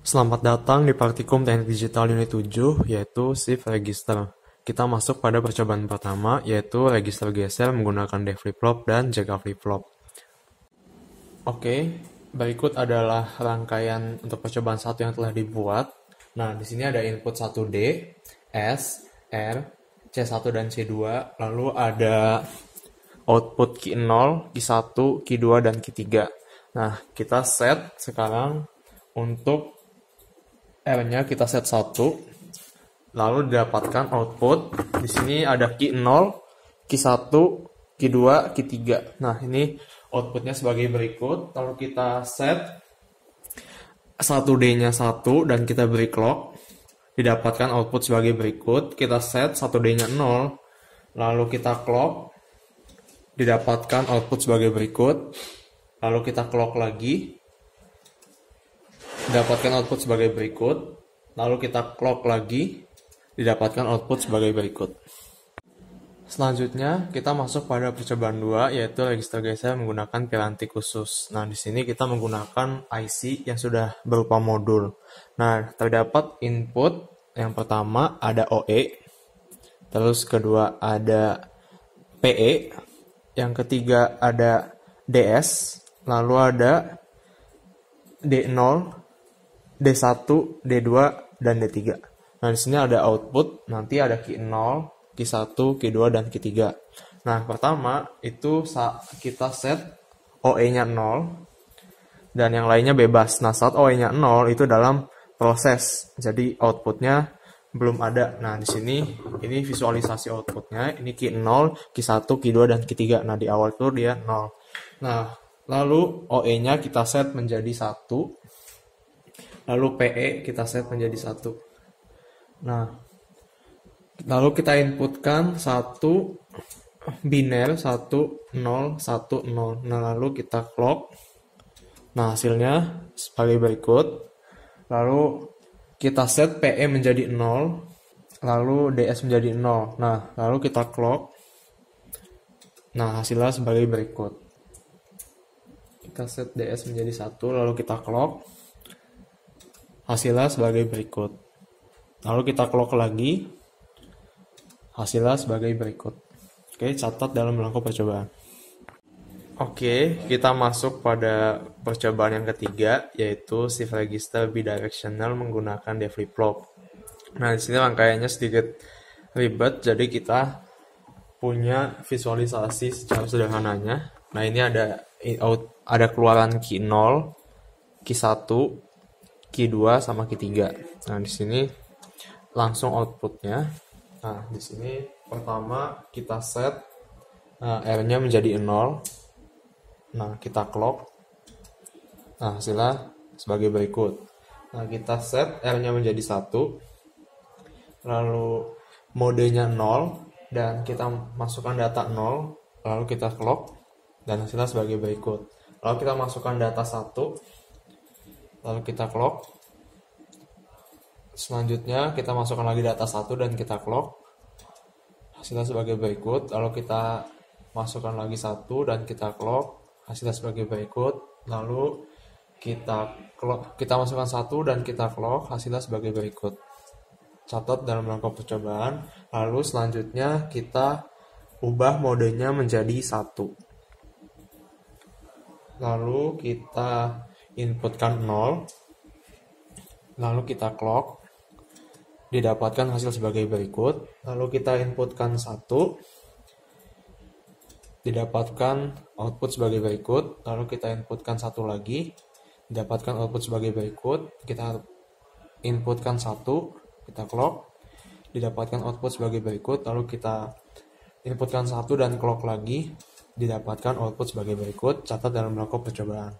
Selamat datang di Praktikum Teknik Digital Unit 7, yaitu Shift Register. Kita masuk pada percobaan pertama, yaitu register geser menggunakan D flip-flop dan jaga flip-flop. Oke, berikut adalah rangkaian untuk percobaan satu yang telah dibuat. Nah, di sini ada input 1D, S, R, C1 dan C2, lalu ada output Q0, Q1, Q2, dan Q3. Nah, kita set sekarang untuk R-nya kita set 1, lalu didapatkan output. Di sini ada Q0, Q1, Q2, Q3. Nah, ini outputnya sebagai berikut. Lalu kita set 1D-nya 1 dan kita beri clock. Didapatkan output sebagai berikut. Kita set 1D-nya 0, lalu kita clock. Didapatkan output sebagai berikut. Lalu kita clock lagi. Didapatkan output sebagai berikut. Lalu kita clock lagi. Didapatkan output sebagai berikut. Selanjutnya, kita masuk pada percobaan 2, yaitu register geser menggunakan piranti khusus. Nah, di sini kita menggunakan IC yang sudah berupa modul. Nah, terdapat input yang pertama ada OE, terus kedua ada PE, yang ketiga ada DS, lalu ada D0, D1, D2, dan D3. Nah, di sini ada output, nanti ada Q0, Q1, Q2, dan Q3. Nah, pertama itu kita set OE-nya 0 dan yang lainnya bebas. Nah, saat OE-nya 0 itu dalam proses, jadi outputnya belum ada. Nah, di sini ini visualisasi outputnya, ini Q0, Q1, Q2, dan Q3. Nah, di awal itu dia 0. Nah, lalu OE-nya kita set menjadi 1, lalu PE kita set menjadi 1. Nah, lalu kita inputkan 1 biner 1 0 1 0. Nah, lalu kita clock. Nah, hasilnya sebagai berikut. Lalu kita set PE menjadi 0, lalu DS menjadi 0. Nah, lalu kita clock. Nah, hasilnya sebagai berikut. Kita set DS menjadi 1, lalu kita clock. Hasilnya sebagai berikut. Lalu kita clock lagi. Hasilnya sebagai berikut. Oke, catat dalam belangko percobaan. Oke, kita masuk pada percobaan yang ketiga, yaitu shift register bidirectional menggunakan D flip-flop. Nah, di sini rangkaiannya sedikit ribet, jadi kita punya visualisasi secara sederhananya. Nah, ini ada keluaran Q0, Q1, Q2 sama Q3. Nah, di sini langsung outputnya. Nah, di sini pertama kita set R-nya menjadi 0. Nah, kita clock. Nah, hasilnya sebagai berikut. Nah, kita set R-nya menjadi 1. Lalu modenya 0 dan kita masukkan data 0, lalu kita clock dan hasilnya sebagai berikut. Lalu kita masukkan data 1, lalu kita clock. Selanjutnya kita masukkan lagi data 1 dan kita clock. Hasilnya sebagai berikut. Lalu kita masukkan lagi 1 dan kita clock. Hasilnya sebagai berikut. Lalu kita masukkan 1 dan kita clock. Hasilnya sebagai berikut. Catat dalam belangko percobaan. Lalu selanjutnya kita ubah modenya menjadi 1. Lalu kita inputkan 0. Lalu kita clock. Didapatkan hasil sebagai berikut. Lalu kita inputkan 1. Didapatkan output sebagai berikut. Lalu kita inputkan 1 lagi. Didapatkan output sebagai berikut. Kita inputkan 1. Kita clock. Didapatkan output sebagai berikut. Lalu kita inputkan 1 dan clock lagi. Didapatkan output sebagai berikut. Catat dalam belangko percobaan.